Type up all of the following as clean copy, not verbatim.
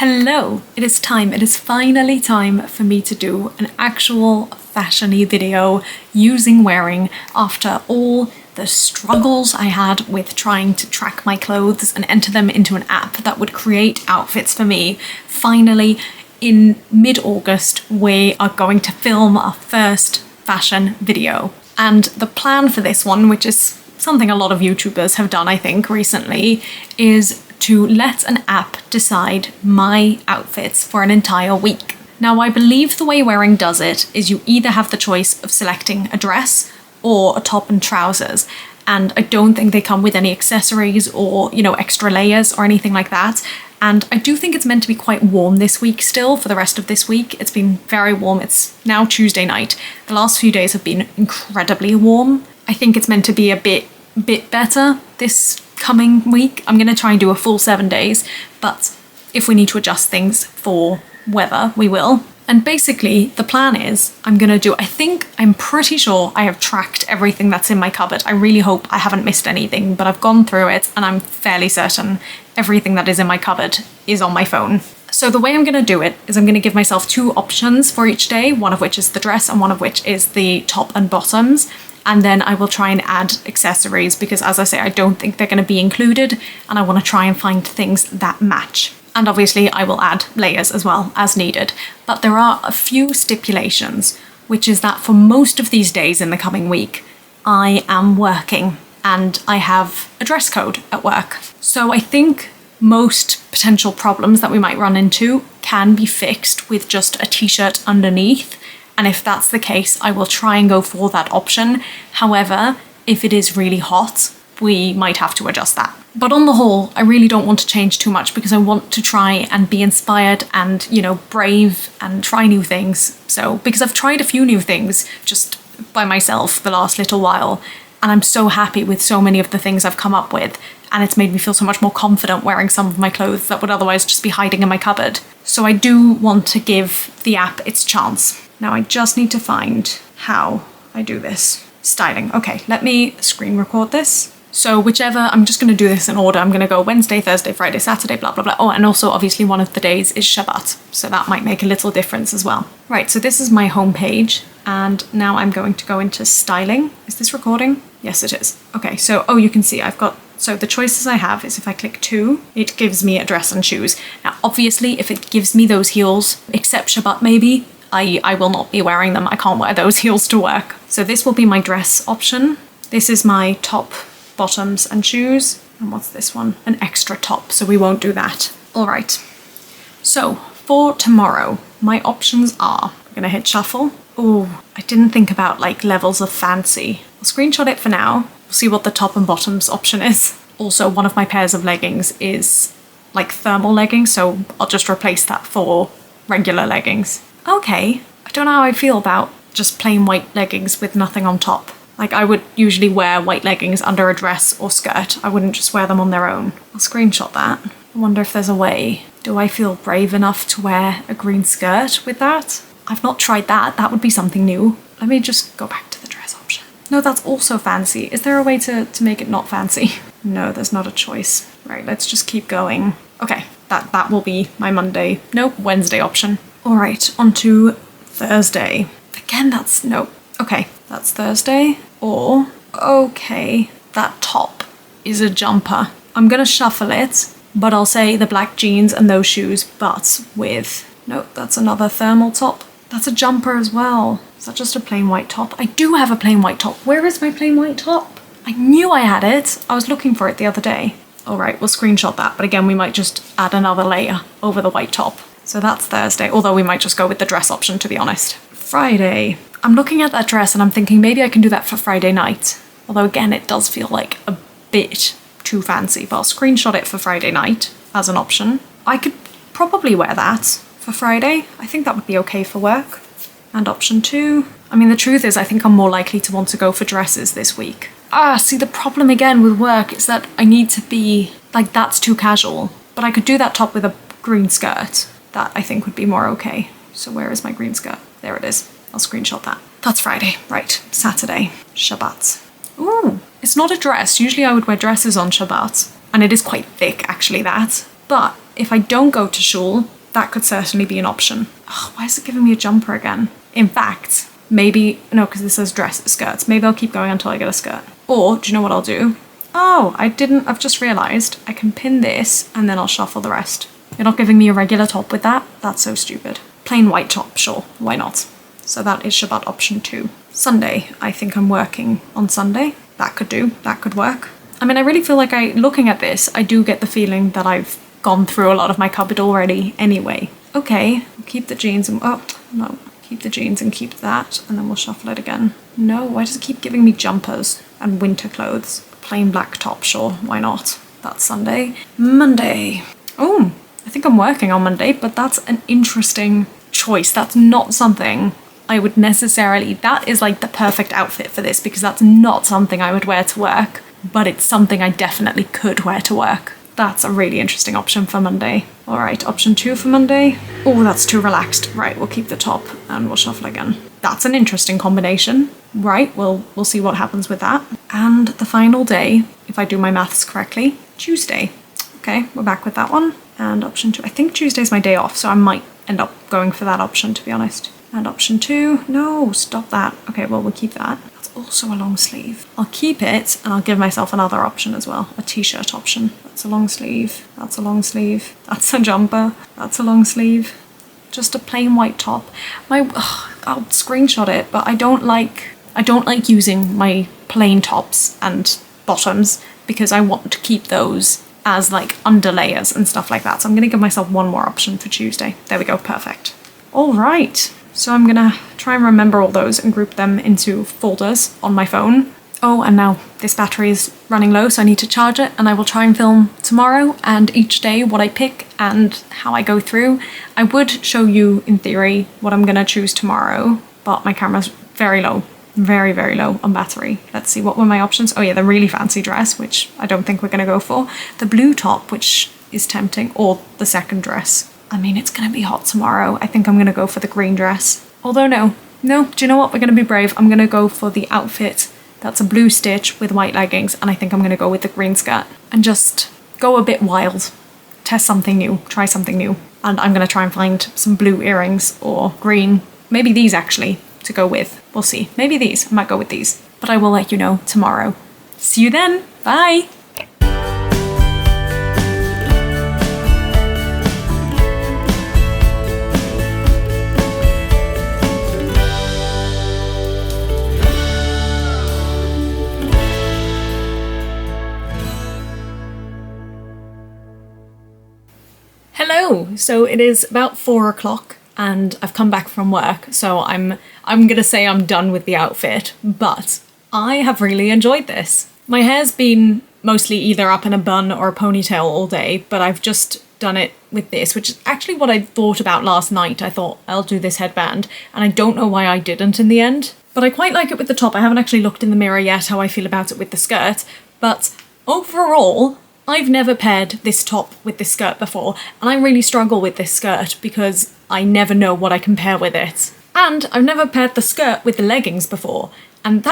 Hello, it is time. It is finally time for me to do an actual fashion-y video using wearing after all the struggles I had with trying to track my clothes and enter them into an app that would create outfits for me. Finally, in mid-August, we are going to film our first fashion video. And the plan for this one, which is something a lot of YouTubers have done, I think, recently, is to let an app decide my outfits for an entire week. Now, I believe the way Wearing does it is you either have the choice of selecting a dress or a top and trousers, and I don't think they come with any accessories or, extra layers or anything like that. And I do think it's meant to be quite warm this week still for the rest of this week. It's been very warm. It's now Tuesday night. The last few days have been incredibly warm. I think it's meant to be a bit better this coming week. I'm going to try and do a full 7 days, but if we need to adjust things for weather, we will. And basically the plan is I'm pretty sure I have tracked everything that's in my cupboard. I really hope I haven't missed anything, but I've gone through it and I'm fairly certain everything that is in my cupboard is on my phone. So the way I'm going to do it is I'm going to give myself 2 options for each day, one of which is the dress and one of which is the top and bottoms. And then I will try and add accessories because, as I say, I don't think they're going to be included and I want to try and find things that match. And obviously I will add layers as well as needed. But there are a few stipulations, which is that for most of these days in the coming week, I am working and I have a dress code at work. So I think most potential problems that we might run into can be fixed with just a t-shirt underneath. And if that's the case, I will try and go for that option. However, if it is really hot, we might have to adjust that. But on the whole, I really don't want to change too much because I want to try and be inspired and, brave and try new things. So, because I've tried a few new things just by myself the last little while, and I'm so happy with so many of the things I've come up with, and it's made me feel so much more confident wearing some of my clothes that would otherwise just be hiding in my cupboard. So I do want to give the app its chance. Now I just need to find how I do this. Styling. Okay, let me screen record this. So I'm just going to do this in order. I'm going to go Wednesday, Thursday, Friday, Saturday, blah, blah, blah. Oh, and also obviously one of the days is Shabbat. So that might make a little difference as well. Right, so this is my homepage. And now I'm going to go into styling. Is this recording? Yes, it is. Okay, so, you can see so the choices I have is if I click 2, it gives me a dress and shoes. Now, obviously, if it gives me those heels, except Shabbat maybe, I will not be wearing them. I can't wear those heels to work. So this will be my dress option. This is my top, bottoms and shoes. And what's this one? An extra top, so we won't do that. All right. So for tomorrow, my options are, I'm gonna hit shuffle. Oh, I didn't think about levels of fancy. I'll screenshot it for now. We'll see what the top and bottoms option is. Also, one of my pairs of leggings is thermal leggings, so I'll just replace that for regular leggings. Okay, I don't know how I feel about just plain white leggings with nothing on top. I would usually wear white leggings under a dress or skirt. I wouldn't just wear them on their own. I'll screenshot that. I wonder if there's a way. Do I feel brave enough to wear a green skirt with that? I've not tried that. That would be something new. Let me just go back to the dress option. No, that's also fancy. Is there a way to make it not fancy? No, there's not a choice. Right, let's just keep going. Okay, that will be my Wednesday option. All right, on to Thursday. Again, okay, that's Thursday. Okay, that top is a jumper. I'm gonna shuffle it, but I'll say the black jeans and those shoes, but with, that's another thermal top. That's a jumper as well. Is that just a plain white top? I do have a plain white top. Where is my plain white top? I knew I had it. I was looking for it the other day. All right, we'll screenshot that, but again, we might just add another layer over the white top. So that's Thursday, although we might just go with the dress option, to be honest. Friday. I'm looking at that dress and I'm thinking maybe I can do that for Friday night. Although again, it does feel like a bit too fancy, but I'll screenshot it for Friday night as an option. I could probably wear that for Friday. I think that would be okay for work. And option 2. I mean, the truth is I think I'm more likely to want to go for dresses this week. See, the problem again with work is that I need to be that's too casual. But I could do that top with a green skirt. That I think would be more okay. So where is my green skirt? There it is. I'll screenshot that. That's Friday. Right, Saturday. Shabbat. Ooh, it's not a dress. Usually I would wear dresses on Shabbat. And it is quite thick, actually, that. But if I don't go to shul, that could certainly be an option. Oh, why is it giving me a jumper again? In fact, maybe, no, because this says skirts. Maybe I'll keep going until I get a skirt. Or, do you know what I'll do? Oh, I've just realised I can pin this and then I'll shuffle the rest. You're not giving me a regular top with that? That's so stupid. Plain white top, sure, why not? So that is Shabbat option 2. Sunday, I think I'm working on Sunday. That could do, that could work. I mean, I really feel like looking at this, I do get the feeling that I've gone through a lot of my cupboard already anyway. Okay, we'll keep the jeans and, oh, no, keep the jeans and keep that, and then we'll shuffle it again. No, why does it keep giving me jumpers and winter clothes? Plain black top, sure, why not? That's Sunday. Monday. Oh, I think I'm working on Monday, but that's an interesting choice. That's not something I would necessarily, that is like the perfect outfit for this, because that's not something I would wear to work, but it's something I definitely could wear to work. That's a really interesting option for Monday. All right, option 2 for Monday. Oh, that's too relaxed. Right, we'll keep the top and we'll shuffle again. That's an interesting combination. Right, we'll see what happens with that. And the final day, if I do my maths correctly, Tuesday. Okay, we're back with that one. And option 2, I think Tuesday's my day off, so I might end up going for that option, to be honest. And option 2, no, stop that. Okay, well, we'll keep that. That's also a long sleeve. I'll keep it and I'll give myself another option as well, a t-shirt option. That's a long sleeve, that's a long sleeve, that's a jumper, that's a long sleeve. Just a plain white top. I'll screenshot it, but I don't like using my plain tops and bottoms because I want to keep those as like underlayers and stuff like that. So I'm gonna give myself one more option for Tuesday. There we go, perfect. All right. So I'm gonna try and remember all those and group them into folders on my phone. Oh, and now this battery is running low, so I need to charge it, and I will try and film tomorrow and each day what I pick and how I go through. I would show you, in theory, what I'm gonna choose tomorrow, but my camera's very low, very, very low on battery. Let's see, what were my options? Oh yeah, the really fancy dress, which I don't think we're gonna go for. The blue top, which is tempting, or the second dress. I mean, it's gonna be hot tomorrow. I think I'm gonna go for the green dress. Although no, do you know what? We're gonna be brave. I'm gonna go for the outfit that's a blue stitch with white leggings, and I think I'm gonna go with the green skirt and just go a bit wild. Test something new, try something new. And I'm gonna try and find some blue earrings or green, maybe these actually, to go with. We'll see, maybe these, I might go with these. But I will let you know tomorrow. See you then, bye! Hello! So it is about 4 o'clock and I've come back from work, so I'm gonna say I'm done with the outfit, but I have really enjoyed this. My hair's been mostly either up in a bun or a ponytail all day, but I've just done it with this, which is actually what I thought about last night. I thought I'll do this headband, and I don't know why I didn't in the end, but I quite like it with the top. I haven't actually looked in the mirror yet how I feel about it with the skirt, but overall, I've never paired this top with this skirt before, and I really struggle with this skirt because I never know what I can pair with it. And I've never paired the skirt with the leggings before, and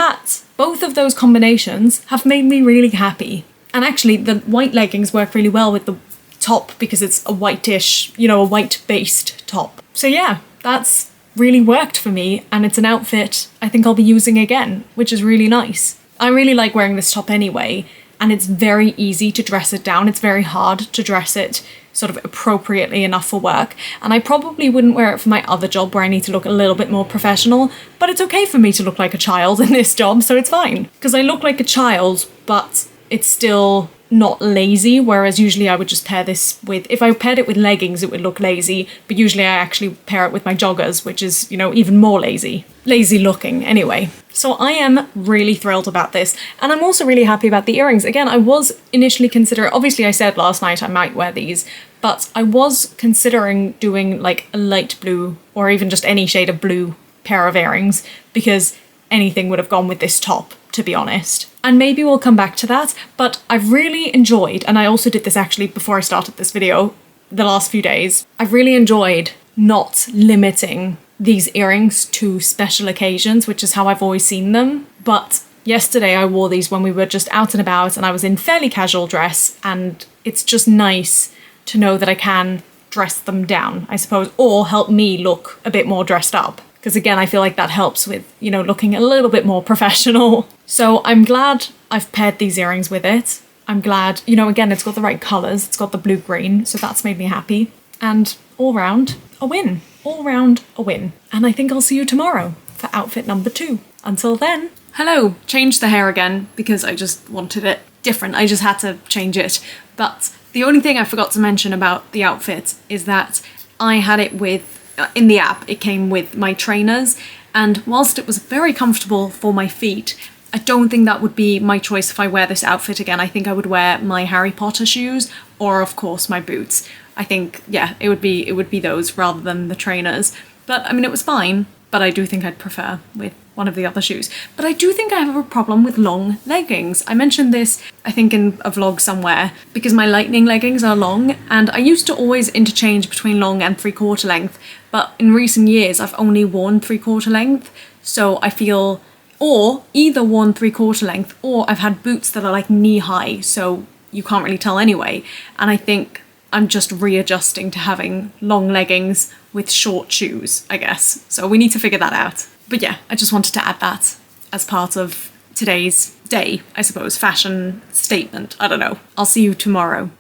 both of those combinations have made me really happy. And actually, the white leggings work really well with the top because it's a whitish, a white-based top. So yeah, that's really worked for me, and it's an outfit I think I'll be using again, which is really nice. I really like wearing this top anyway, and it's very easy to dress it down. It's very hard to dress it sort of appropriately enough for work, and I probably wouldn't wear it for my other job where I need to look a little bit more professional, but it's okay for me to look like a child in this job, so it's fine. Because I look like a child, but it's still not lazy, whereas usually I would just pair this with, if I paired it with leggings it would look lazy, but usually I actually pair it with my joggers, which is, even more lazy looking anyway. So I am really thrilled about this, and I'm also really happy about the earrings. Again, I was initially considering, obviously I said last night I might wear these, but I was considering doing like a light blue or even just any shade of blue pair of earrings, because anything would have gone with this top, to be honest. And maybe we'll come back to that, but I've really enjoyed, and I also did this actually before I started this video, the last few days, I've really enjoyed not limiting these earrings to special occasions, which is how I've always seen them. But yesterday I wore these when we were just out and about and I was in fairly casual dress, and it's just nice to know that I can dress them down, I suppose, or help me look a bit more dressed up. Because again, I feel like that helps with, you know, looking a little bit more professional. So I'm glad I've paired these earrings with it. I'm glad, you know, again, it's got the right colours. It's got the blue-green, so that's made me happy. And all round, a win. All round, a win. And I think I'll see you tomorrow for outfit number 2. Until then, hello. Changed the hair again because I just wanted it different. I just had to change it. But the only thing I forgot to mention about the outfit is that I had it with, in the app, it came with my trainers, and whilst it was very comfortable for my feet, I don't think that would be my choice if I wear this outfit again. I think I would wear my Harry Potter shoes, or of course my boots. I think, yeah, it would be those rather than the trainers. But I mean, it was fine, but I do think I'd prefer with one of the other shoes. But I do think I have a problem with long leggings. I mentioned this, I think, in a vlog somewhere, because my lightning leggings are long, and I used to always interchange between long and 3/4 length, but in recent years I've only worn 3/4 length, so I feel, or either worn 3/4 length, or I've had boots that are like knee high, so you can't really tell anyway, and I think I'm just readjusting to having long leggings with short shoes, I guess. So we need to figure that out. But yeah, I just wanted to add that as part of today's day, I suppose, fashion statement. I don't know. I'll see you tomorrow.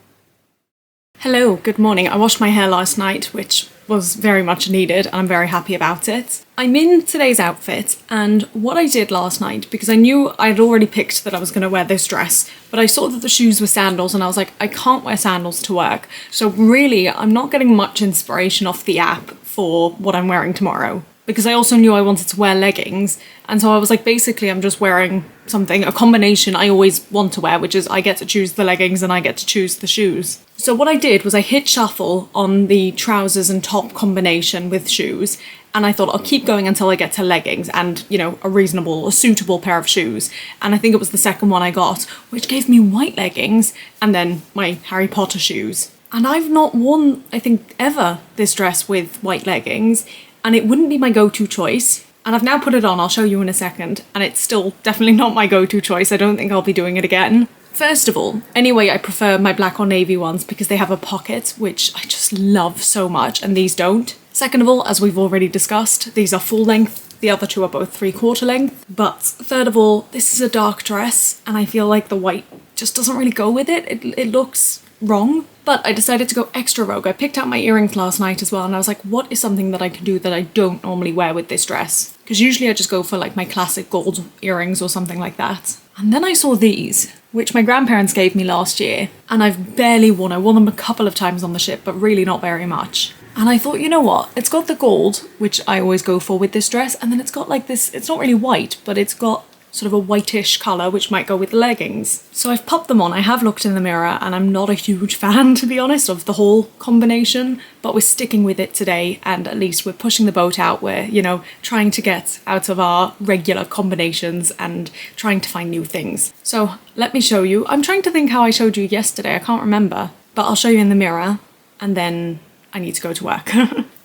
Hello, good morning. I washed my hair last night, which was very much needed, and I'm very happy about it. I'm in today's outfit, and what I did last night, because I knew I'd already picked that I was going to wear this dress, but I saw that the shoes were sandals, and I was like, I can't wear sandals to work. So really, I'm not getting much inspiration off the app for what I'm wearing tomorrow, because I also knew I wanted to wear leggings, and so I was like, basically I'm just wearing something, a combination I always want to wear, which is I get to choose the leggings and I get to choose the shoes. So what I did was I hit shuffle on the trousers and top combination with shoes, and I thought I'll keep going until I get to leggings and, you know, a suitable pair of shoes. And I think it was the second one I got, which gave me white leggings and then my Harry Potter shoes. And I've not worn, I think, ever this dress with white leggings, and it wouldn't be my go-to choice. And I've now put it on, I'll show you in a second, and it's still definitely not my go-to choice. I don't think I'll be doing it again. First of all, anyway, I prefer my black or navy ones because they have a pocket, which I just love so much, and these don't. Second of all, as we've already discussed, these are full length. The other two are both 3/4 length. But third of all, this is a dark dress, and I feel like the white just doesn't really go with it. It looks wrong. But I decided to go extra rogue. I picked out my earrings last night as well, and I was like, what is something that I can do that I don't normally wear with this dress? Because usually I just go for like my classic gold earrings or something like that. And then I saw these, which my grandparents gave me last year, and I've barely worn. I wore them a couple of times on the ship, but really not very much. And I thought, you know what? It's got the gold, which I always go for with this dress, and then it's got like this, it's not really white, but it's got sort of a whitish colour, which might go with the leggings. So I've popped them on. I have looked in the mirror, and I'm not a huge fan, to be honest, of the whole combination, but we're sticking with it today, and at least we're pushing the boat out. We're, you know, trying to get out of our regular combinations and trying to find new things. So let me show you. I'm trying to think how I showed you yesterday. I can't remember, but I'll show you in the mirror, and then I need to go to work.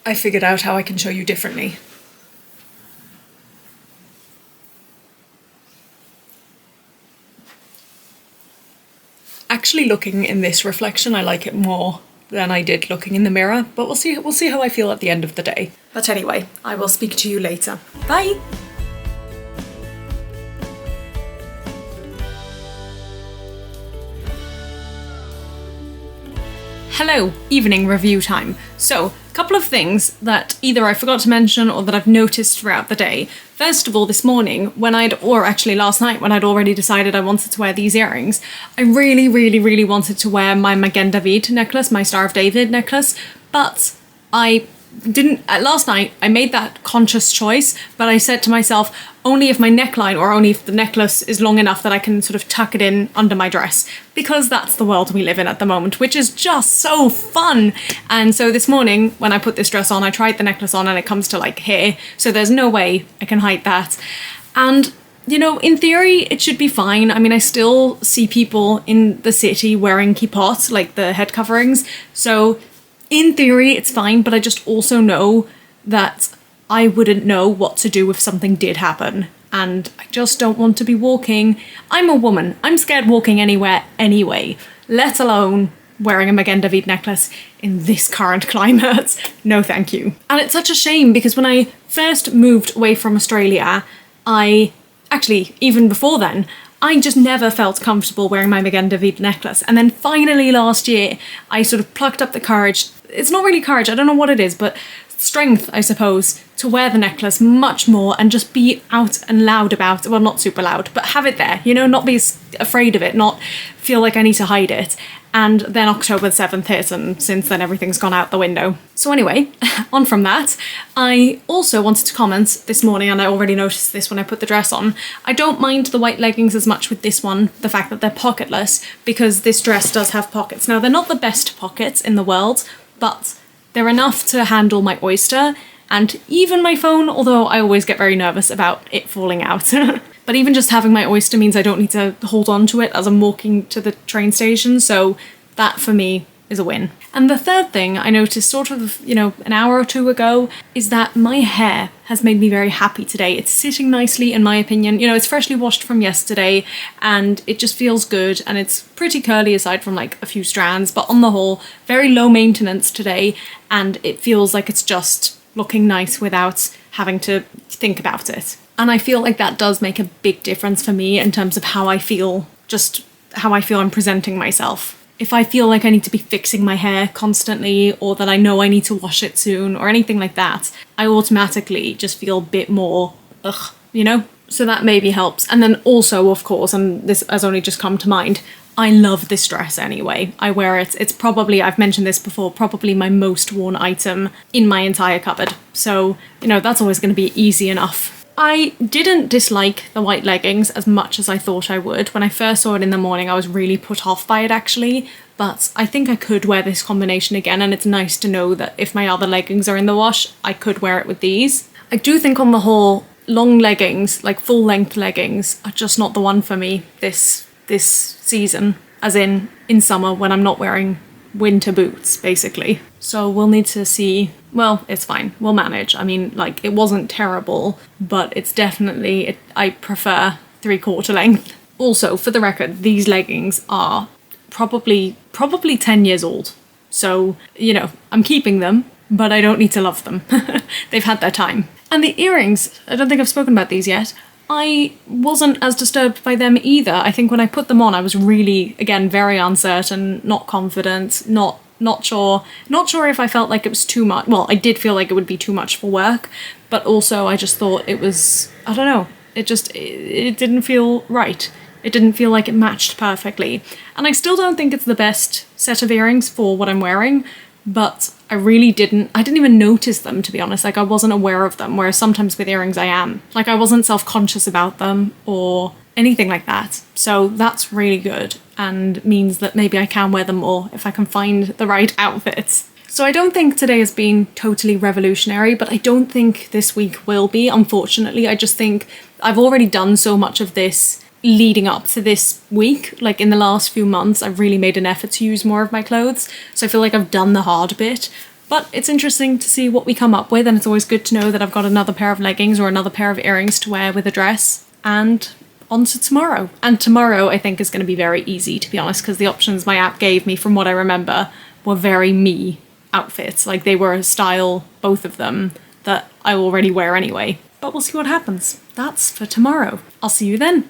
I figured out how I can show you differently. Actually, looking in this reflection, I like it more than I did looking in the mirror, but we'll see how I feel at the end of the day. But anyway, I will speak to you later. Bye! Hello, evening review time. So, a couple of things that either I forgot to mention or that I've noticed throughout the day. First of all, this morning, last night, when I'd already decided I wanted to wear these earrings, I really, really, really wanted to wear my Magen David necklace, my Star of David necklace, but I didn't. Last night, I made that conscious choice, but I said to myself, only if my neckline or only if the necklace is long enough that I can sort of tuck it in under my dress, because that's the world we live in at the moment, which is just so fun. And so this morning, when I put this dress on, I tried the necklace on and it comes to like here, so there's no way I can hide that. And you know, in theory, it should be fine. I mean, I still see people in the city wearing kippot, like the head coverings, so in theory, it's fine, but I just also know that I wouldn't know what to do if something did happen. And I just don't want to be walking. I'm a woman. I'm scared walking anywhere anyway, let alone wearing a magenta bead necklace in this current climate. No thank you. And it's such a shame because when I first moved away from Australia, even before then, I just never felt comfortable wearing my magenta bead necklace. And then finally last year, I sort of plucked up the courage. It's not really courage, I don't know what it is, but strength, I suppose, to wear the necklace much more and just be out and loud about it. Well, not super loud, but have it there, not be afraid of it, not feel like I need to hide it. And then October 7th hit, and since then everything's gone out the window. So anyway, on from that, I also wanted to comment this morning, and I already noticed this when I put the dress on. I don't mind the white leggings as much with this one, the fact that they're pocketless, because this dress does have pockets. Now, they're not the best pockets in the world, but they're enough to handle my oyster and even my phone, although I always get very nervous about it falling out. But even just having my oyster means I don't need to hold on to it as I'm walking to the train station, so that for me is a win. And the third thing I noticed sort of, an hour or two ago is that my hair has made me very happy today. It's sitting nicely in my opinion. It's freshly washed from yesterday and it just feels good, and it's pretty curly aside from like a few strands, but on the whole, very low maintenance today, and it feels like it's just looking nice without having to think about it. And I feel like that does make a big difference for me in terms of how I feel, just how I feel I'm presenting myself. If I feel like I need to be fixing my hair constantly, or that I know I need to wash it soon, or anything like that, I automatically just feel a bit more ugh, So that maybe helps. And then also, of course, and this has only just come to mind, I love this dress anyway. I wear it. It's probably, I've mentioned this before, probably my most worn item in my entire cupboard. So, that's always going to be easy enough. I didn't dislike the white leggings as much as I thought I would. When I first saw it in the morning, I was really put off by it actually, but I think I could wear this combination again, and it's nice to know that if my other leggings are in the wash, I could wear it with these. I do think on the whole, long leggings, like full length leggings, are just not the one for me this season, as in summer when I'm not wearing winter boots, basically. So we'll need to see. Well, it's fine. We'll manage. I mean, it wasn't terrible, but it's definitely, I prefer 3/4 length. Also, for the record, these leggings are probably 10 years old. So, I'm keeping them, but I don't need to love them. They've had their time. And the earrings, I don't think I've spoken about these yet. I wasn't as disturbed by them either. I think when I put them on, I was really, again, very uncertain, not confident, not sure if I felt like it was too much. Well, I did feel like it would be too much for work, but also I just thought it was, I don't know, it didn't feel right. It didn't feel like it matched perfectly. And I still don't think it's the best set of earrings for what I'm wearing, but I didn't even notice them, to be honest. I wasn't aware of them, whereas sometimes with earrings I am. I wasn't self-conscious about them or anything like that. So that's really good and means that maybe I can wear them more if I can find the right outfits. So I don't think today has been totally revolutionary, but I don't think this week will be, unfortunately. I just think I've already done so much of this leading up to this week. In the last few months, I've really made an effort to use more of my clothes. So I feel like I've done the hard bit. But it's interesting to see what we come up with, and it's always good to know that I've got another pair of leggings or another pair of earrings to wear with a dress. And on to tomorrow. And tomorrow I think is going to be very easy, to be honest, because the options my app gave me, from what I remember, were very me outfits. They were a style, both of them, that I already wear anyway. But we'll see what happens. That's for tomorrow. I'll see you then.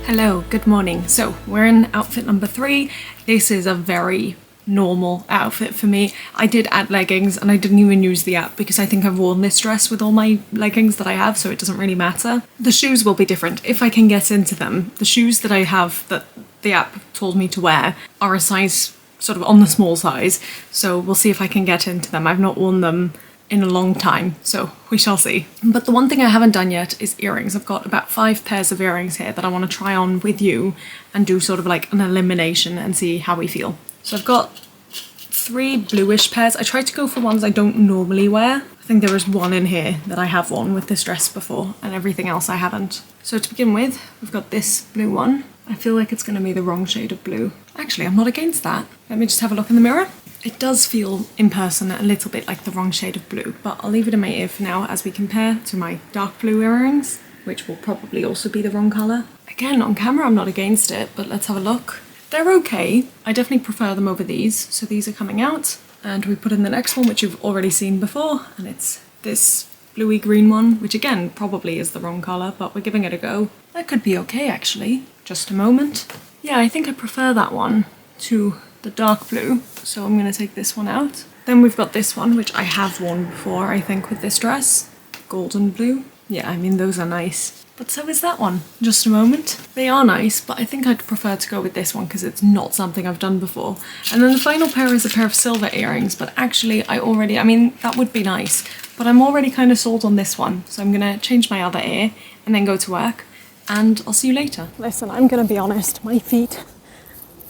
Hello, good morning. So we're in outfit number 3. This is a very normal outfit for me. I did add leggings and I didn't even use the app because I think I've worn this dress with all my leggings that I have, so it doesn't really matter. The shoes will be different if I can get into them. The shoes that I have that the app told me to wear are a size sort of on the small size, so we'll see if I can get into them. I've not worn them in a long time, so we shall see. But the one thing I haven't done yet is earrings. I've got about 5 pairs of earrings here that I want to try on with you and do sort of an elimination and see how we feel. So I've got 3 bluish pairs. I tried to go for ones I don't normally wear. I think there is one in here that I have worn with this dress before, and everything else I haven't. So to begin with, we've got this blue one. I feel like it's going to be the wrong shade of blue. Actually, I'm not against that. Let me just have a look in the mirror. It does feel in person a little bit like the wrong shade of blue, but I'll leave it in my ear for now as we compare to my dark blue earrings. which will probably also be the wrong colour. Again, on camera I'm not against it, but let's have a look. They're okay. I definitely prefer them over these. So these are coming out, and we put in the next one, which you've already seen before, and it's this bluey green one, which again probably is the wrong colour, but we're giving it a go. That could be okay actually. Just a moment. Yeah, I think I prefer that one to the dark blue, so I'm going to take this one out. Then we've got this one, which I have worn before, I think, with this dress. Golden blue. Yeah, I mean, those are nice. But so is that one. Just a moment. They are nice, but I think I'd prefer to go with this one because it's not something I've done before. And then the final pair is a pair of silver earrings, but actually I mean, that would be nice, but I'm already kind of sold on this one. So I'm going to change my other ear and then go to work, and I'll see you later. Listen, I'm going to be honest, my feet.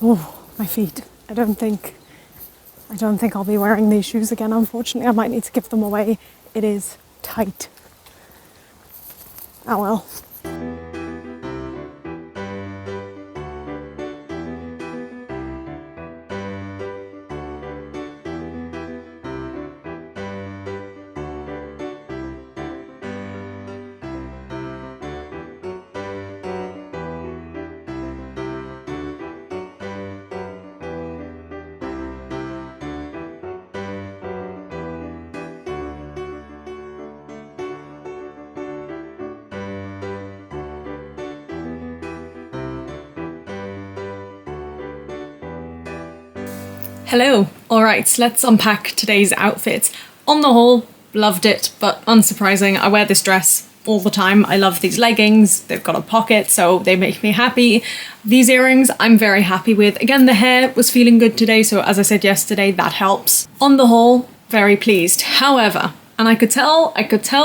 I don't think I'll be wearing these shoes again, unfortunately. I might need to give them away. It is tight. Oh well. Hello. Alright, let's unpack today's outfit. On the whole, loved it, but unsurprising, I wear this dress all the time. I love these leggings, they've got a pocket, so they make me happy. These earrings, I'm very happy with. Again, the hair was feeling good today, so as I said yesterday, that helps. On the whole, very pleased. However, and I could tell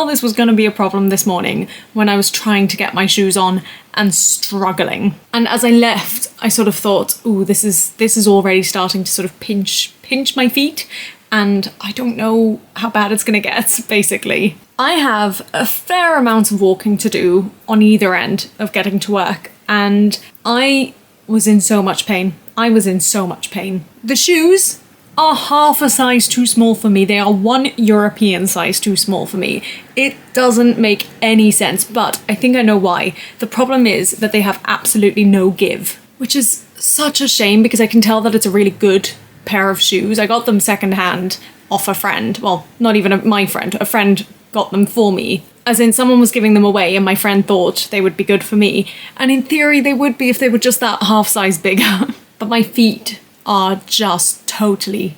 this was going to be a problem this morning when I was trying to get my shoes on and struggling. And as I left, I sort of thought, ooh, this is already starting to sort of pinch my feet, and I don't know how bad it's going to get, basically. I have a fair amount of walking to do on either end of getting to work, and I was in so much pain. The shoes are half a size too small for me. They are one European size too small for me. It doesn't make any sense, but I think I know why. The problem is that they have absolutely no give, which is such a shame because I can tell that it's a really good pair of shoes. I got them secondhand off a friend. Well, not even my friend. A friend got them for me. As in, someone was giving them away and my friend thought they would be good for me. And in theory, they would be if they were just that half size bigger. But my feet are just totally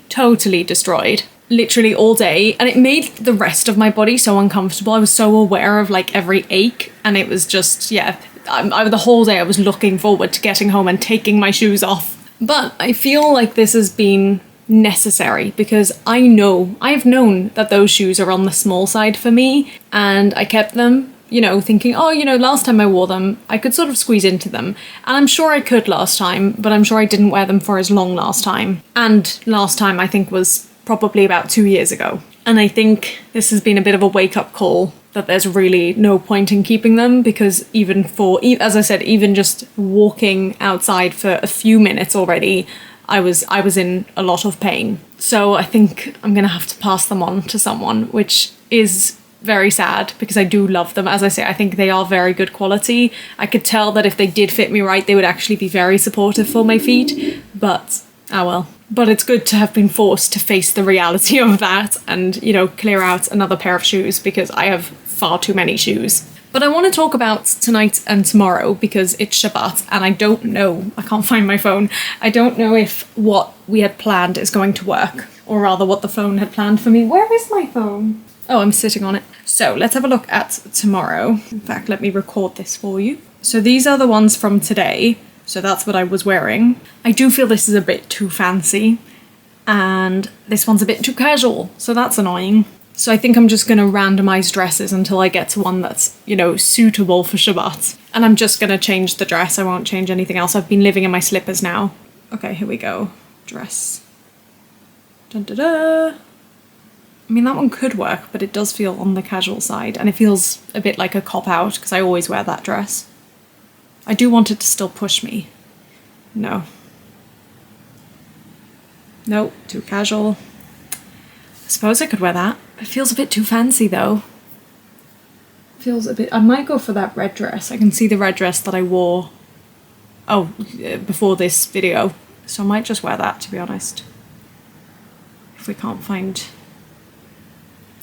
destroyed. Literally all day. And it made the rest of my body so uncomfortable. I was so aware of like every ache, and it was just, yeah, the whole day I was looking forward to getting home and taking my shoes off. But I feel like this has been necessary because I have known that those shoes are on the small side for me, and I kept them, you know, thinking, oh, you know, last time I wore them, I could sort of squeeze into them. And I'm sure I could last time, but I'm sure I didn't wear them for as long last time. And last time I think was probably about 2 years ago. And I think this has been a bit of a wake-up call that there's really no point in keeping them, because even for, as I said, even just walking outside for a few minutes already, I was in a lot of pain. So I think I'm gonna have to pass them on to someone, which is very sad because I do love them. As I say, I think they are very good quality. I could tell that if they did fit me right, they would actually be very supportive for my feet, but oh well. But it's good to have been forced to face the reality of that and, you know, clear out another pair of shoes because I have far too many shoes. But I want to talk about tonight and tomorrow because it's Shabbat and I don't know, I can't find my phone. I don't know if what we had planned is going to work, or rather what the phone had planned for me. Where is my phone? Oh, I'm sitting on it. So let's have a look at tomorrow. In fact, let me record this for you. So these are the ones from today. So that's what I was wearing. I do feel this is a bit too fancy and this one's a bit too casual. So that's annoying. So I think I'm just going to randomize dresses until I get to one that's, you know, suitable for Shabbat. And I'm just going to change the dress. I won't change anything else. I've been living in my slippers now. Okay, here we go. Dress. Dun da da. I mean, that one could work, but it does feel on the casual side, and it feels a bit like a cop-out because I always wear that dress. I do want it to still push me. No. Nope, too casual. I suppose I could wear that. It feels a bit too fancy, though. Feels a bit... I might go for that red dress. I can see the red dress that I wore before this video. So I might just wear that, to be honest. If we can't find...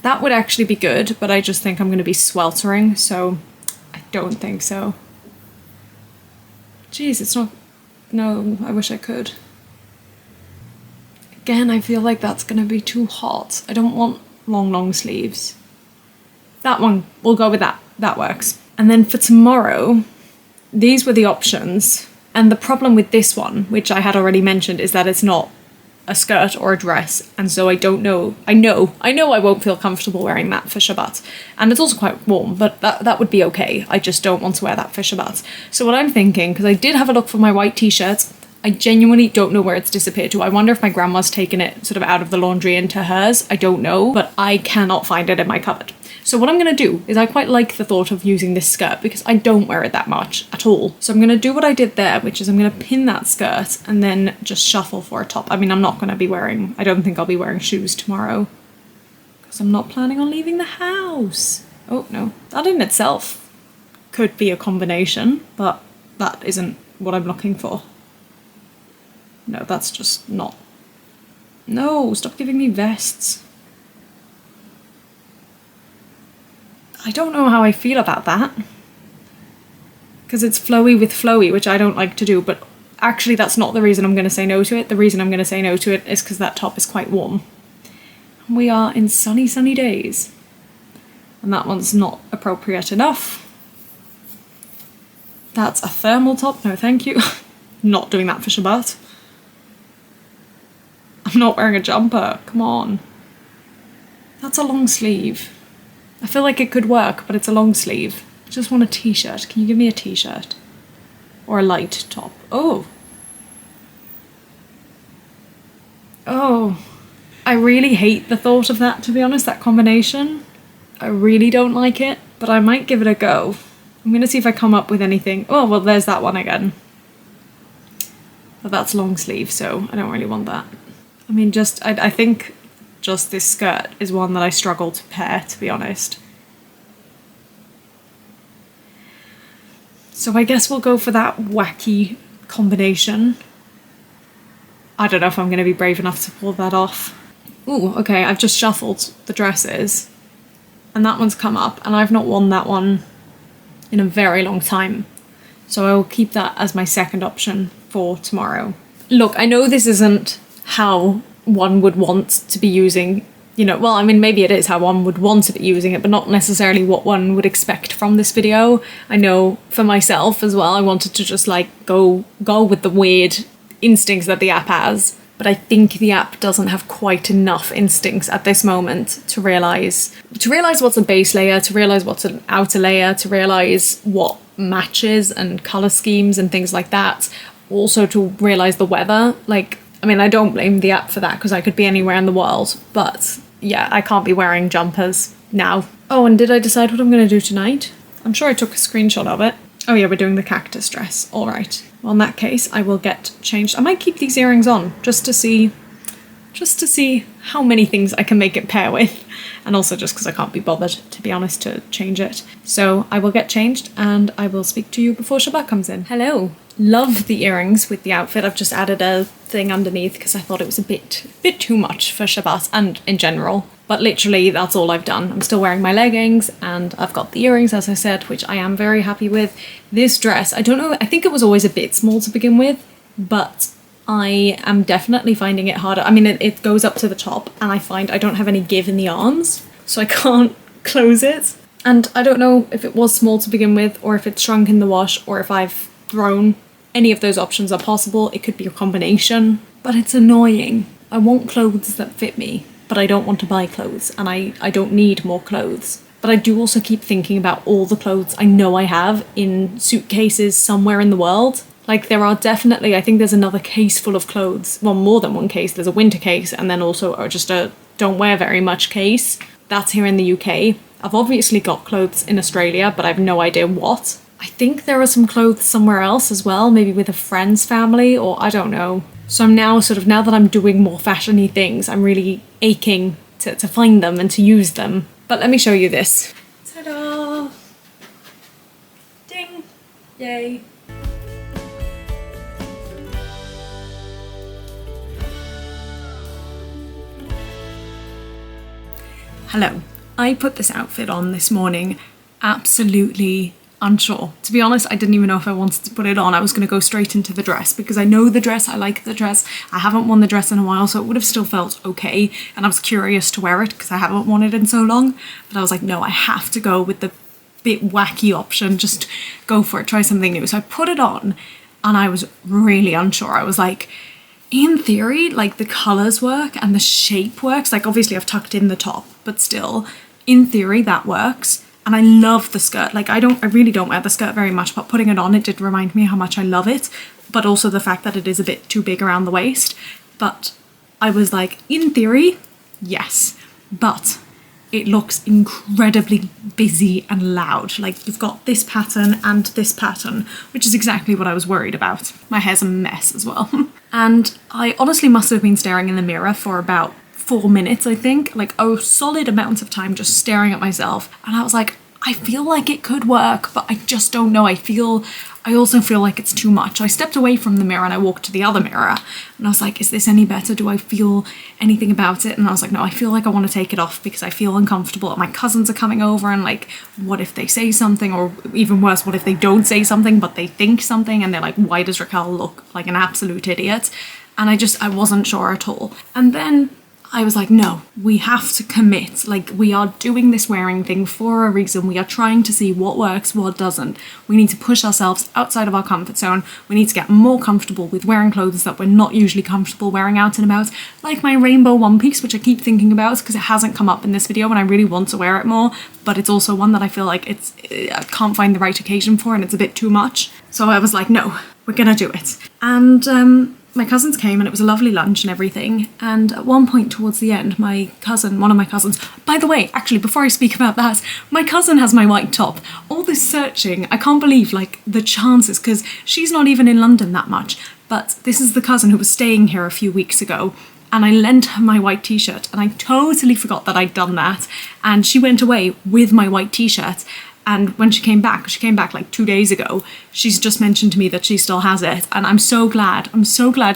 That would actually be good, but I just think I'm going to be sweltering, so I don't think so. Jeez, it's not... No, I wish I could. Again, I feel like that's going to be too hot. I don't want long sleeves. That one, we'll go with that. That works. And then for tomorrow, these were the options. And the problem with this one, which I had already mentioned, is that it's not a skirt or a dress. And so I don't know. I know I won't feel comfortable wearing that for Shabbat. And it's also quite warm, but that would be okay. I just don't want to wear that for Shabbat. So what I'm thinking, because I did have a look for my white t-shirts, I genuinely don't know where it's disappeared to. I wonder if my grandma's taken it sort of out of the laundry into hers. I don't know, but I cannot find it in my cupboard. So what I'm going to do is I quite like the thought of using this skirt because I don't wear it that much at all. So I'm going to do what I did there, which is I'm going to pin that skirt and then just shuffle for a top. I mean, I'm not going to be wearing, I don't think I'll be wearing shoes tomorrow because I'm not planning on leaving the house. Oh no, that in itself could be a combination, but that isn't what I'm looking for. No, that's just not. No, stop giving me vests. I don't know how I feel about that. Because it's flowy with flowy, which I don't like to do, but actually that's not the reason I'm going to say no to it. The reason I'm going to say no to it is because that top is quite warm. And we are in sunny, sunny days. And that one's not appropriate enough. That's a thermal top. No, thank you. Not doing that for Shabbat. I'm not wearing a jumper. Come on. That's a long sleeve. I feel like it could work, but it's a long sleeve. I just want a t-shirt. Can you give me a t-shirt? Or a light top? Oh. Oh. I really hate the thought of that, to be honest, that combination. I really don't like it, but I might give it a go. I'm going to see if I come up with anything. Oh, well, there's that one again. But that's long sleeve, so I don't really want that. I mean, I think just this skirt is one that I struggle to pair, to be honest. So I guess we'll go for that wacky combination. I don't know if I'm going to be brave enough to pull that off. Ooh, okay, I've just shuffled the dresses. And that one's come up, and I've not worn that one in a very long time. So I will keep that as my second option for tomorrow. Look, I know this isn't how one would want to be using, you know, well, I mean, maybe it is how one would want to be using it, but not necessarily what one would expect from this video. I know for myself as well, I wanted to just like go with the weird instincts that the app has, but I think the app doesn't have quite enough instincts at this moment to realize what's a base layer, to realize what's an outer layer, to realize what matches and color schemes and things like that. Also to realize the weather. Like, I mean, I don't blame the app for that because I could be anywhere in the world, but yeah, I can't be wearing jumpers now. Oh, and did I decide what I'm going to do tonight? I'm sure I took a screenshot of it. Oh yeah, we're doing the cactus dress. All right. Well, in that case, I will get changed. I might keep these earrings on just to see how many things I can make it pair with. And also just because I can't be bothered, to be honest, to change it. So I will get changed and I will speak to you before Shabbat comes in. Hello. Love the earrings with the outfit. I've just added a thing underneath because I thought it was a bit too much for Shabbat and in general. But literally, that's all I've done. I'm still wearing my leggings and I've got the earrings, as I said, which I am very happy with. This dress, I don't know, I think it was always a bit small to begin with, but I am definitely finding it harder. I mean, it goes up to the top and I find I don't have any give in the arms, so I can't close it. And I don't know if it was small to begin with or if it's shrunk in the wash or if I've thrown. Any of those options are possible. It could be a combination, but it's annoying. I want clothes that fit me, but I don't want to buy clothes and I don't need more clothes. But I do also keep thinking about all the clothes I know I have in suitcases somewhere in the world. Like there are definitely, I think there's another case full of clothes. Well, more than one case. There's a winter case and then also just a don't wear very much case. That's here in the UK. I've obviously got clothes in Australia, but I've no idea what. I think there are some clothes somewhere else as well, maybe with a friend's family, or I don't know. So I'm now now that I'm doing more fashion-y things, I'm really aching to find them and to use them. But let me show you this. Ta-da! Yay. Hello. I put this outfit on this morning absolutely unsure. To be honest, I didn't even know if I wanted to put it on. I was going to go straight into the dress because I know the dress, I like the dress. I haven't worn the dress in a while, so it would have still felt okay. And I was curious to wear it because I haven't worn it in so long. But I was like, no, I have to go with the bit wacky option. Just go for it, try something new. So I put it on and I was really unsure. I was like, in theory, like the colours work and the shape works. Like obviously I've tucked in the top, but still, in theory that works. And I love the skirt. Like I really don't wear the skirt very much, but putting it on, it did remind me how much I love it. But also the fact that it is a bit too big around the waist. But I was like, in theory, yes. But it looks incredibly busy and loud. Like you've got this pattern and this pattern, which is exactly what I was worried about. My hair's a mess as well. And I honestly must have been staring in the mirror for about 4 minutes, I think, like a solid amount of time just staring at myself. And I was like, I feel like it could work, but I just don't know. I also feel like it's too much. I stepped away from the mirror and I walked to the other mirror and I was like, is this any better? Do I feel anything about it? And I was like, no, I feel like I want to take it off because I feel uncomfortable. My cousins are coming over and like, what if they say something? Or even worse, what if they don't say something, but they think something and they're like, why does Raquel look like an absolute idiot? And I wasn't sure at all. And then I was like, no, we have to commit. Like we are doing this wearing thing for a reason. We are trying to see what works, what doesn't. We need to push ourselves outside of our comfort zone. We need to get more comfortable with wearing clothes that we're not usually comfortable wearing out and about. Like my rainbow one piece, which I keep thinking about because it hasn't come up in this video and I really want to wear it more. But it's also one that I feel like I can't find the right occasion for and it's a bit too much. So I was like, no, we're gonna do it. And my cousins came and it was a lovely lunch and everything. And at one point towards the end, one of my cousins, by the way, actually, before I speak about that, my cousin has my white top. All this searching, I can't believe like the chances, because she's not even in London that much. But this is the cousin who was staying here a few weeks ago. And I lent her my white t-shirt and I totally forgot that I'd done that. And she went away with my white t-shirt. And when she came back like 2 days ago, she's just mentioned to me that she still has it. And I'm so glad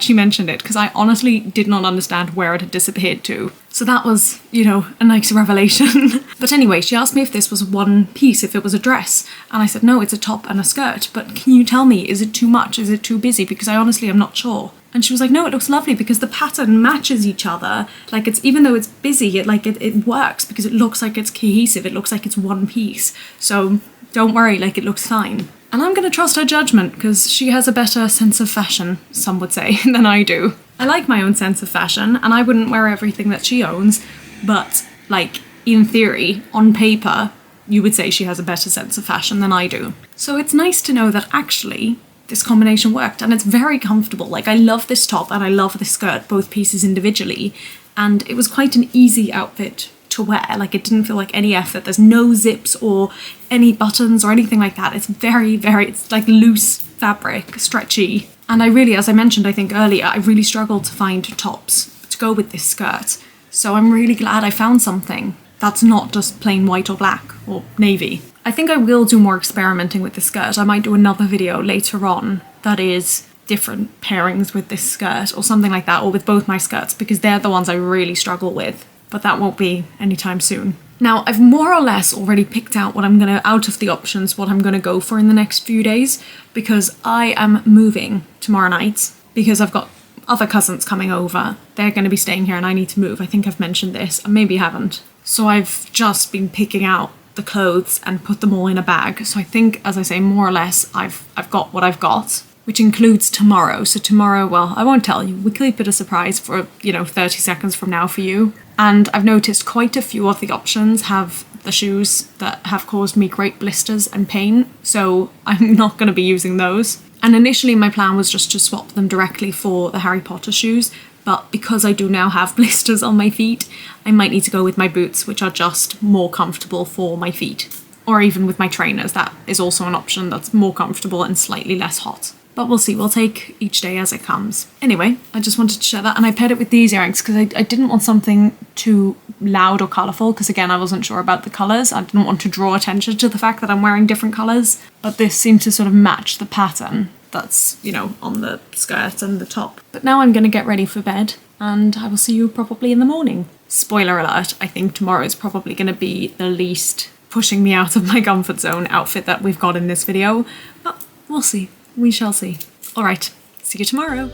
she mentioned it because I honestly did not understand where it had disappeared to. So that was, a nice revelation. But anyway, she asked me if this was one piece, if it was a dress. And I said, no, it's a top and a skirt. But can you tell me, is it too much? Is it too busy? Because I honestly am not sure. And she was like, no, it looks lovely because the pattern matches each other. Like even though it's busy, it works because it looks like it's cohesive. It looks like it's one piece. So don't worry, like it looks fine. And I'm going to trust her judgment because she has a better sense of fashion, some would say, than I do. I like my own sense of fashion and I wouldn't wear everything that she owns. But like in theory, on paper, you would say she has a better sense of fashion than I do. So it's nice to know that actually this combination worked and it's very comfortable. Like I love this top and I love this skirt, both pieces individually. And it was quite an easy outfit to wear. Like it didn't feel like any effort. There's no zips or any buttons or anything like that. It's it's like loose fabric, stretchy. And I really, as I mentioned, I think earlier, I really struggled to find tops to go with this skirt. So I'm really glad I found something that's not just plain white or black or navy. I think I will do more experimenting with the skirt. I might do another video later on that is different pairings with this skirt or something like that, or with both my skirts, because they're the ones I really struggle with. But that won't be anytime soon. Now, I've more or less already picked out what I'm out of the options, what I'm gonna go for in the next few days, because I am moving tomorrow night, because I've got other cousins coming over. They're gonna be staying here and I need to move. I think I've mentioned this, and maybe haven't. So I've just been picking out the clothes and put them all in a bag. So I think, as I say, more or less, I've got what I've got, which includes tomorrow. So tomorrow, well, I won't tell you. We keep it a surprise for, 30 seconds from now for you. And I've noticed quite a few of the options have the shoes that have caused me great blisters and pain. So I'm not going to be using those. And initially my plan was just to swap them directly for the Harry Potter shoes. But because I do now have blisters on my feet, I might need to go with my boots, which are just more comfortable for my feet. Or even with my trainers, that is also an option that's more comfortable and slightly less hot. But we'll see, we'll take each day as it comes. Anyway, I just wanted to share that, and I paired it with these earrings because I didn't want something too loud or colourful, because again, I wasn't sure about the colours. I didn't want to draw attention to the fact that I'm wearing different colours, but this seemed to sort of match the pattern that's, you know, on the skirt and the top. But now I'm going to get ready for bed, and I will see you probably in the morning. Spoiler alert, I think tomorrow is probably going to be the least pushing me out of my comfort zone outfit that we've got in this video, but we'll see. We shall see. All right, see you tomorrow.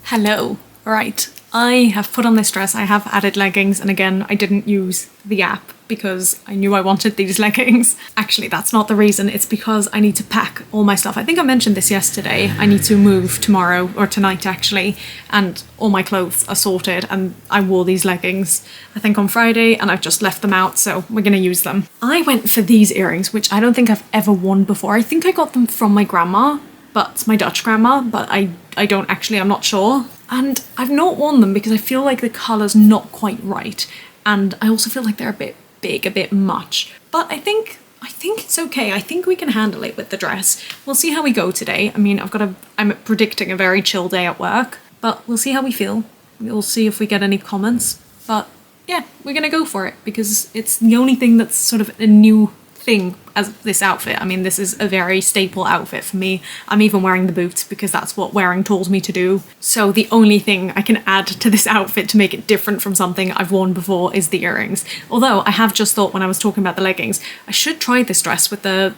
Hello. All right, I have put on this dress, I have added leggings, and again, I didn't use the app because I knew I wanted these leggings. Actually, that's not the reason, it's because I need to pack all my stuff. I think I mentioned this yesterday. I need to move tomorrow, or tonight actually, and all my clothes are sorted, and I wore these leggings, I think on Friday, and I've just left them out, so we're gonna use them. I went for these earrings, which I don't think I've ever worn before. I think I got them from my grandma, but my Dutch grandma, but I don't actually, I'm not sure. And I've not worn them because I feel like the colour's not quite right, and I also feel like they're a bit big, a bit much. But I think it's okay. I think we can handle it with the dress. We'll see how we go today. I mean, I'm predicting a very chill day at work, but we'll see how we feel. We'll see if we get any comments. But yeah, we're gonna go for it because it's the only thing that's sort of a new thing as this outfit. I mean, this is a very staple outfit for me. I'm even wearing the boots because that's what wearing told me to do. So the only thing I can add to this outfit to make it different from something I've worn before is the earrings. Although I have just thought when I was talking about the leggings, I should try this dress with the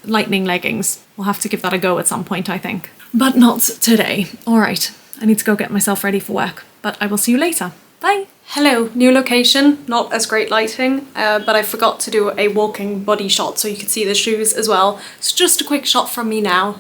lightning leggings. We'll have to give that a go at some point, I think. But not today. All right, I need to go get myself ready for work, but I will see you later. Bye. Hello, new location, not as great lighting, but I forgot to do a walking body shot so you could see the shoes as well. So just a quick shot from me now.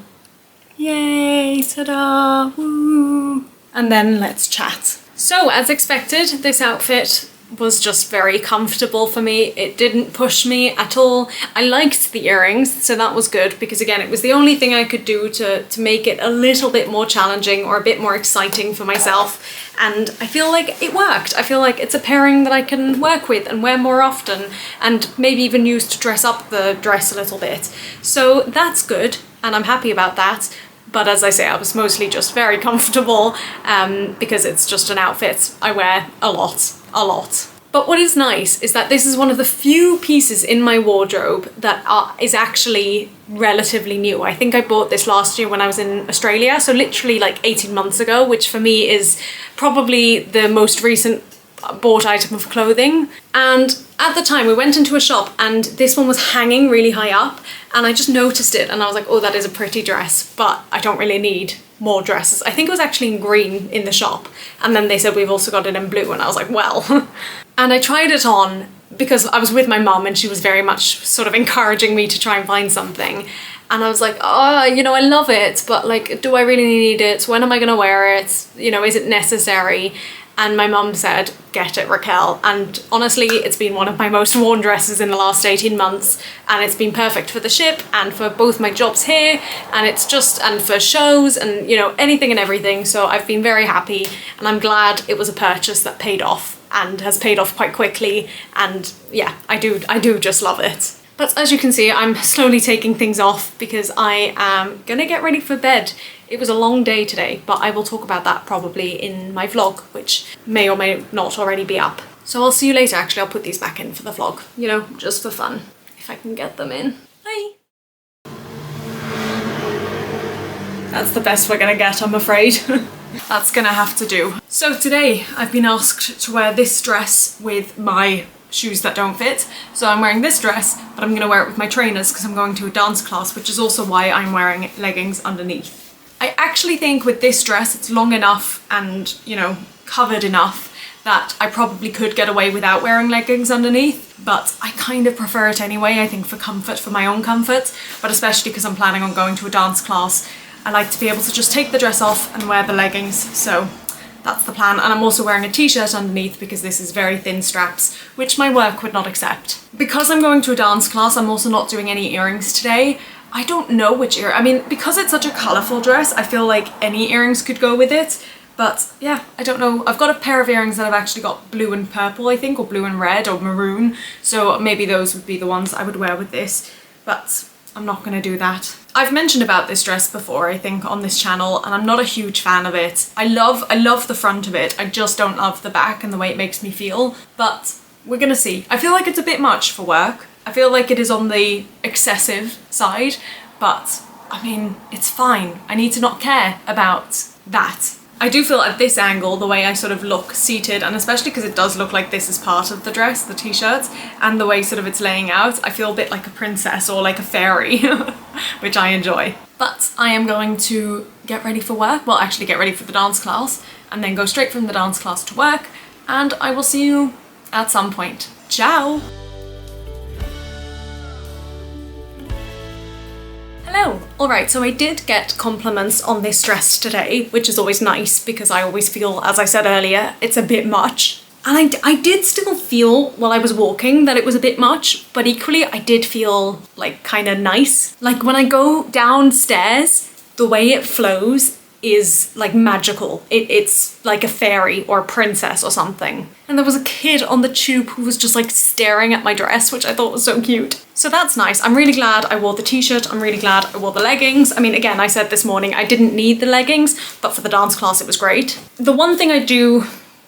Yay, ta-da, woo! And then let's chat. So as expected, this outfit was just very comfortable for me. It didn't push me at all. I liked the earrings, so that was good because again, it was the only thing I could do to make it a little bit more challenging or a bit more exciting for myself. And I feel like it worked. I feel like it's a pairing that I can work with and wear more often and maybe even use to dress up the dress a little bit. So that's good and I'm happy about that. But as I say, I was mostly just very comfortable because it's just an outfit I wear a lot. But what is nice is that this is one of the few pieces in my wardrobe that is actually relatively new. I think I bought this last year when I was in Australia, so literally like 18 months ago, which for me is probably the most recent bought item of clothing. And at the time we went into a shop and this one was hanging really high up and I just noticed it and I was like, oh, that is a pretty dress, but I don't really need more dresses. I think it was actually in green in the shop, and then they said we've also got it in blue, and I was like, well. And I tried it on because I was with my mum and she was very much sort of encouraging me to try and find something, and I was like, oh, you know, I love it, but like, do I really need it? When am I gonna wear it? You know, is it necessary? And my mum said, get it, Raquel. And honestly, it's been one of my most worn dresses in the last 18 months. And it's been perfect for the ship and for both my jobs here. And it's just, and for shows and, you know, anything and everything. So I've been very happy and I'm glad it was a purchase that paid off and has paid off quite quickly. And yeah, I do just love it. But as you can see, I'm slowly taking things off because I am gonna get ready for bed. It was a long day today, but I will talk about that probably in my vlog, which may or may not already be up. So I'll see you later. Actually, I'll put these back in for the vlog, you know, just for fun, if I can get them in. Bye. That's the best we're gonna get, I'm afraid. That's gonna have to do. So today I've been asked to wear this dress with my shoes that don't fit. So I'm wearing this dress, but I'm gonna wear it with my trainers because I'm going to a dance class, which is also why I'm wearing leggings underneath. I actually think with this dress it's long enough and, you know, covered enough that I probably could get away without wearing leggings underneath, but I kind of prefer it anyway, I think for comfort, for my own comfort, but especially because I'm planning on going to a dance class, I like to be able to just take the dress off and wear the leggings, so that's the plan. And I'm also wearing a t-shirt underneath because this is very thin straps, which my work would not accept. Because I'm going to a dance class, I'm also not doing any earrings today. I don't know which ear, I mean, because it's such a colourful dress, I feel like any earrings could go with it, But yeah, I don't know. I've got a pair of earrings that I've actually got blue and purple, I think, or blue and red or maroon. So maybe those would be the ones I would wear with this, but I'm not gonna do that. I've mentioned about this dress before, I think, on this channel, and I'm not a huge fan of it. I love the front of it. I just don't love the back and the way it makes me feel, but we're gonna see. I feel like it's a bit much for work. I feel like it is on the excessive side, but I mean, it's fine. I need to not care about that. I do feel at this angle, the way I sort of look seated, and especially because it does look like this is part of the dress, the t-shirt, and the way sort of it's laying out, I feel a bit like a princess or like a fairy, which I enjoy. But I am going to get ready for work, well actually get ready for the dance class, and then go straight from the dance class to work, and I will see you at some point. Ciao! Hello! Alright, so I did get compliments on this dress today, which is always nice because I always feel, as I said earlier, it's a bit much. And I did still feel while I was walking that it was a bit much, but equally I did feel like kind of nice. Like when I go downstairs, the way it flows is like magical. It's like a fairy or a princess or something. And there was a kid on the tube who was just like staring at my dress, which I thought was so cute. So that's nice. I'm really glad I wore the t-shirt. I'm really glad I wore the leggings. I mean, again, I said this morning I didn't need the leggings, but for the dance class it was great. The one thing I do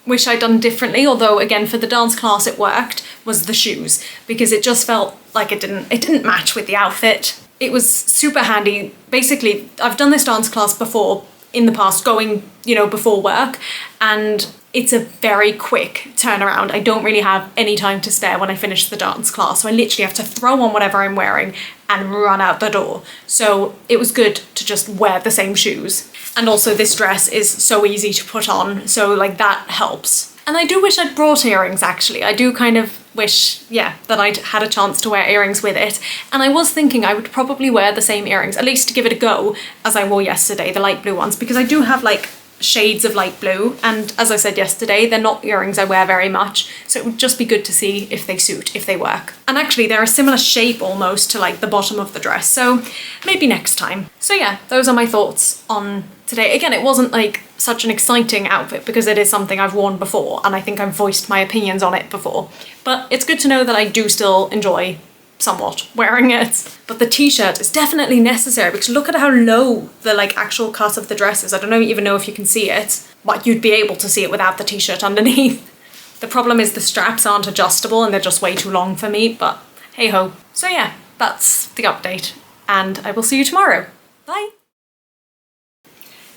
wish I'd done differently, although again for the dance class it worked, was the shoes, because it just felt like it didn't match with the outfit. It was super handy. Basically, I've done this dance class before in the past, going, you know, before work, and it's a very quick turnaround. I don't really have any time to spare when I finish the dance class, so I literally have to throw on whatever I'm wearing and run out the door. So it was good to just wear the same shoes. And also this dress is so easy to put on, so like that helps. And I do wish I'd brought earrings actually. I do kind of wish, yeah, that I'd had a chance to wear earrings with it. And I was thinking I would probably wear the same earrings, at least to give it a go, as I wore yesterday, the light blue ones, because I do have like shades of light blue, and as I said yesterday, they're not earrings I wear very much, so it would just be good to see if they suit, if they work. And actually they're a similar shape almost to like the bottom of the dress, so maybe next time. So yeah, those are my thoughts on today. Again, it wasn't like such an exciting outfit because it is something I've worn before, and I think I've voiced my opinions on it before, but it's good to know that I do still enjoy somewhat wearing it. But the t-shirt is definitely necessary because look at how low the like actual cut of the dress is. I don't even know if you can see it, but you'd be able to see it without the t-shirt underneath. The problem is the straps aren't adjustable and they're just way too long for me, but hey ho. So yeah, that's the update, and I will see you tomorrow. Bye!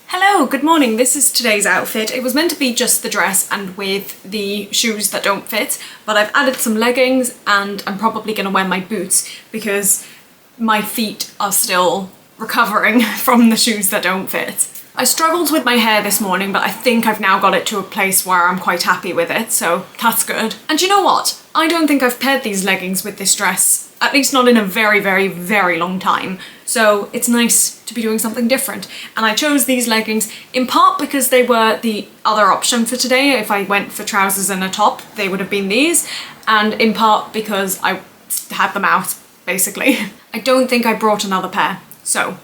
Hello, good morning. This is today's outfit. It was meant to be just the dress and with the shoes that don't fit, but I've added some leggings and I'm probably gonna wear my boots because my feet are still recovering from the shoes that don't fit. I struggled with my hair this morning, but I think I've now got it to a place where I'm quite happy with it, so that's good. And you know what? I don't think I've paired these leggings with this dress, at least not in a very, very, very long time. So it's nice to be doing something different. And I chose these leggings in part because they were the other option for today. If I went for trousers and a top, they would have been these. And in part because I had them out, basically. I don't think I brought another pair, so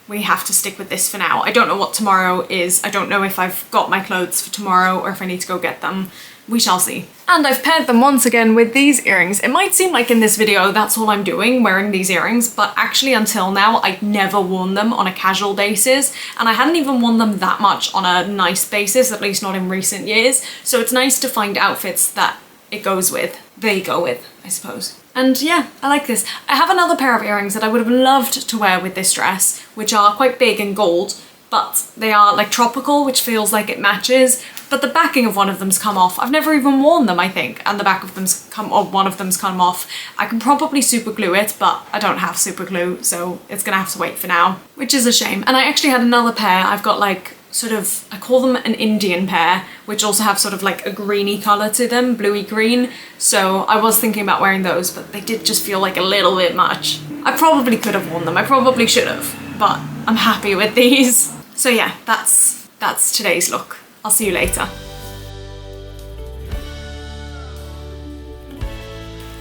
we have to stick with this for now. I don't know what tomorrow is. I don't know if I've got my clothes for tomorrow or if I need to go get them. We shall see. And I've paired them once again with these earrings. It might seem like in this video that's all I'm doing, wearing these earrings, but actually until now I'd never worn them on a casual basis, and I hadn't even worn them that much on a nice basis, at least not in recent years. So it's nice to find outfits that it goes with, they go with, I suppose. And yeah, I like this. I have another pair of earrings that I would have loved to wear with this dress, which are quite big and gold, but they are like tropical, which feels like it matches, but the backing of one of them's come off. I've never even worn them, I think, and the back of them's come, or one of them's come off. I can probably super glue it, but I don't have super glue, so it's gonna have to wait for now, which is a shame. And I actually had another pair. I've got like sort of, I call them an Indian pair, which also have sort of like a greeny colour to them, bluey green. So I was thinking about wearing those, but they did just feel like a little bit much. I probably could have worn them, I probably should have, but I'm happy with these. So yeah, that's today's look. I'll see you later.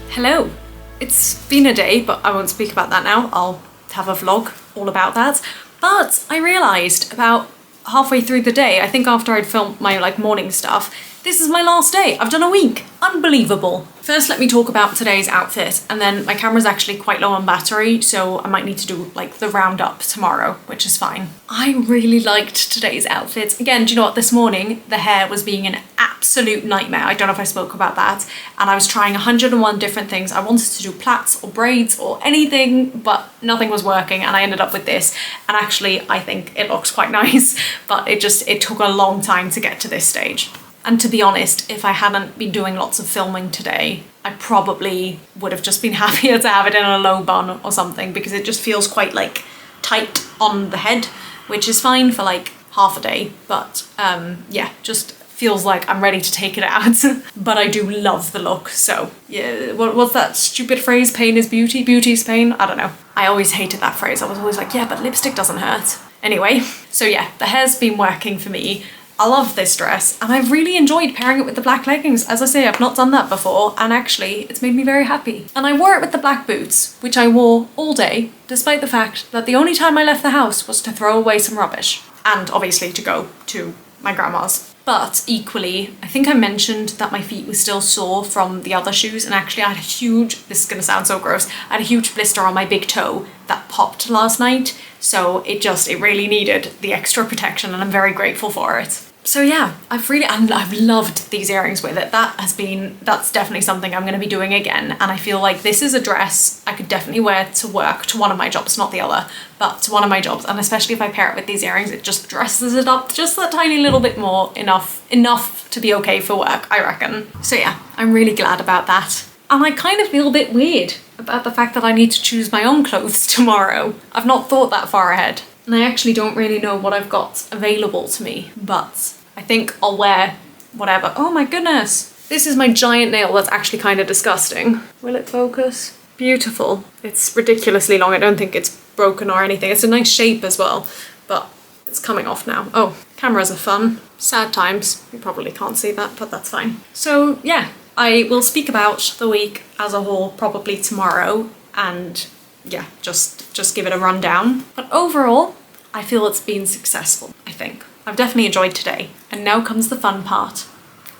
Hello. It's been a day, but I won't speak about that now. I'll have a vlog all about that. But I realised about halfway through the day. I think after I'd filmed my like morning stuff, this is my last day. I've done a week. Unbelievable. First, let me talk about today's outfit, and then my camera's actually quite low on battery, so I might need to do like the roundup tomorrow, which is fine. I really liked today's outfit. Again, do you know what? This morning, the hair was being an absolute nightmare. I don't know if I spoke about that. And I was trying 101 different things. I wanted to do plaits or braids or anything, but nothing was working, and I ended up with this. And actually, I think it looks quite nice, but it took a long time to get to this stage. And to be honest, if I hadn't been doing lots of filming today, I probably would have just been happier to have it in a low bun or something, because it just feels quite like tight on the head, which is fine for like half a day. But yeah, just feels like I'm ready to take it out. But I do love the look. So yeah, what's that stupid phrase? Pain is beauty, beauty is pain? I don't know. I always hated that phrase. I was always like, yeah, but lipstick doesn't hurt. Anyway, so yeah, the hair's been working for me. I love this dress, and I've really enjoyed pairing it with the black leggings. As I say, I've not done that before, and actually it's made me very happy. And I wore it with the black boots, which I wore all day, despite the fact that the only time I left the house was to throw away some rubbish, and obviously to go to my grandma's. But equally, I think I mentioned that my feet were still sore from the other shoes, and actually I had a huge, this is gonna sound so gross, I had a huge blister on my big toe that popped last night, so it really needed the extra protection, and I'm very grateful for it. So yeah, I've loved these earrings with it. That's definitely something I'm going to be doing again. And I feel like this is a dress I could definitely wear to work, to one of my jobs, not the other, but to one of my jobs. And especially if I pair it with these earrings, it just dresses it up just that tiny little bit more, enough to be okay for work, I reckon. So yeah, I'm really glad about that. And I kind of feel a bit weird about the fact that I need to choose my own clothes tomorrow. I've not thought that far ahead. And I actually don't really know what I've got available to me, but I think I'll wear whatever. Oh my goodness. This is my giant nail that's actually kind of disgusting. Will it focus? Beautiful. It's ridiculously long. I don't think it's broken or anything. It's a nice shape as well, but it's coming off now. Oh, cameras are fun. Sad times. You probably can't see that, but that's fine. So yeah, I will speak about the week as a whole probably tomorrow, and yeah, just give it a rundown. But overall, I feel it's been successful, I think. I've definitely enjoyed today. And now comes the fun part,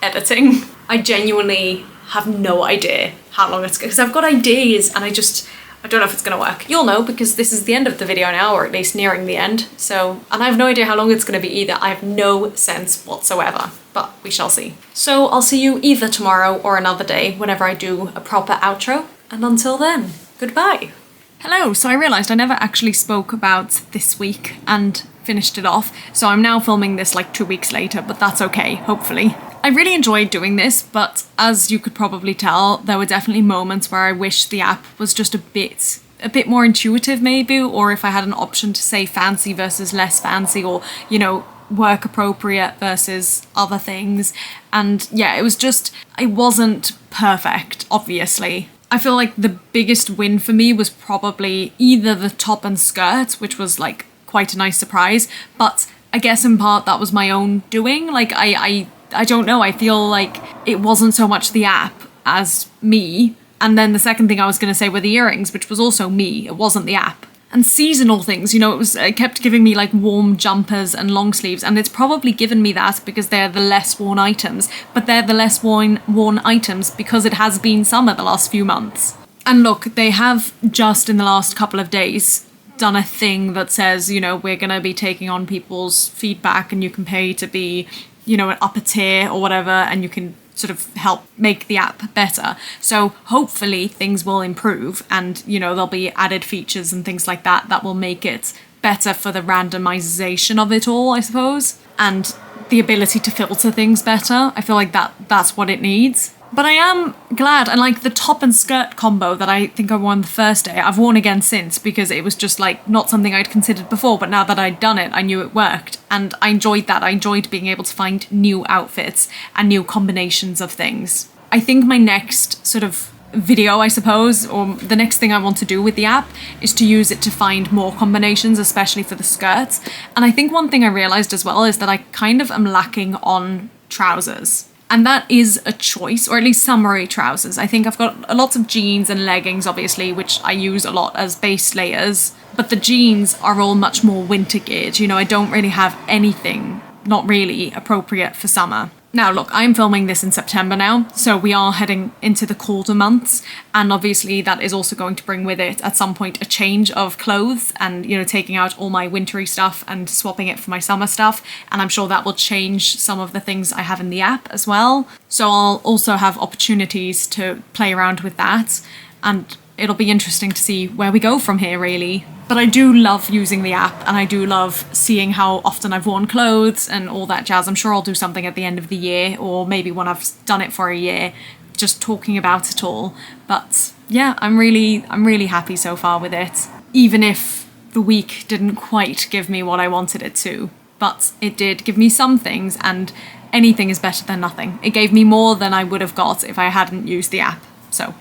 editing. I genuinely have no idea how long it's going, because I've got ideas and I don't know if it's gonna work. You'll know, because this is the end of the video now, or at least nearing the end. So, and I have no idea how long it's gonna be either. I have no sense whatsoever, but we shall see. So I'll see you either tomorrow or another day whenever I do a proper outro. And until then, goodbye. Hello, so I realised I never actually spoke about this week and finished it off, so I'm now filming this like 2 weeks later, but that's okay, hopefully. I really enjoyed doing this, but as you could probably tell, there were definitely moments where I wish the app was just a bit more intuitive maybe, or if I had an option to say fancy versus less fancy, or, you know, work appropriate versus other things. And yeah, it wasn't perfect, obviously. I feel like the biggest win for me was probably either the top and skirt, which was like quite a nice surprise, but I guess in part that was my own doing. Like I don't know, I feel like it wasn't so much the app as me. And then the second thing I was going to say were the earrings, which was also me, it wasn't the app. And seasonal things, you know, it kept giving me like warm jumpers and long sleeves, and it's probably given me that because they're the less worn items, but they're the less worn items because it has been summer the last few months. And look, they have just in the last couple of days done a thing that says, you know, we're going to be taking on people's feedback and you can pay to be, you know, an upper tier or whatever, and you can sort of help make the app better. So hopefully things will improve, and, you know, there'll be added features and things like that will make it better for the randomization of it all, I suppose, and the ability to filter things better. I feel like that's what it needs. But I am glad, and like the top and skirt combo that I think I wore on the first day, I've worn again since, because it was just like not something I'd considered before, but now that I'd done it, I knew it worked, and I enjoyed that. I enjoyed being able to find new outfits and new combinations of things. I think my next sort of video, I suppose, or the next thing I want to do with the app is to use it to find more combinations, especially for the skirts. And I think one thing I realized as well is that I kind of am lacking on trousers. And that is a choice, or at least summery trousers. I think I've got lots of jeans and leggings, obviously, which I use a lot as base layers. But the jeans are all much more winter geared. You know, I don't really have anything not really appropriate for summer. Now look, I'm filming this in September now, so we are heading into the colder months, and obviously that is also going to bring with it at some point a change of clothes and, you know, taking out all my wintry stuff and swapping it for my summer stuff, and I'm sure that will change some of the things I have in the app as well. So I'll also have opportunities to play around with that, and it'll be interesting to see where we go from here, really. But I do love using the app, and I do love seeing how often I've worn clothes and all that jazz. I'm sure I'll do something at the end of the year, or maybe when I've done it for a year, just talking about it all. But yeah, I'm really happy so far with it, even if the week didn't quite give me what I wanted it to. But it did give me some things, and anything is better than nothing. It gave me more than I would have got if I hadn't used the app. So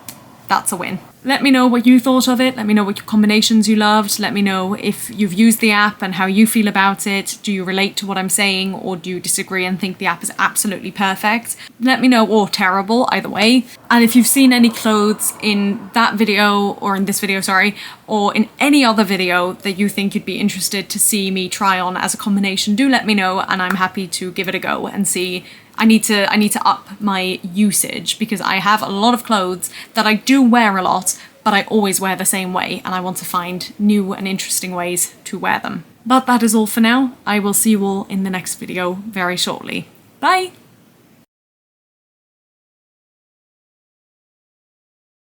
that's a win. Let me know what you thought of it. Let me know what combinations you loved. Let me know if you've used the app and how you feel about it. Do you relate to what I'm saying, or do you disagree and think the app is absolutely perfect? Let me know, or terrible, either way. And if you've seen any clothes in that video, or in this video, sorry, or in any other video that you think you'd be interested to see me try on as a combination, do let me know, and I'm happy to give it a go and see. I need to up my usage, because I have a lot of clothes that I do wear a lot, but I always wear the same way, and I want to find new and interesting ways to wear them. But that is all for now. I will see you all in the next video very shortly. Bye!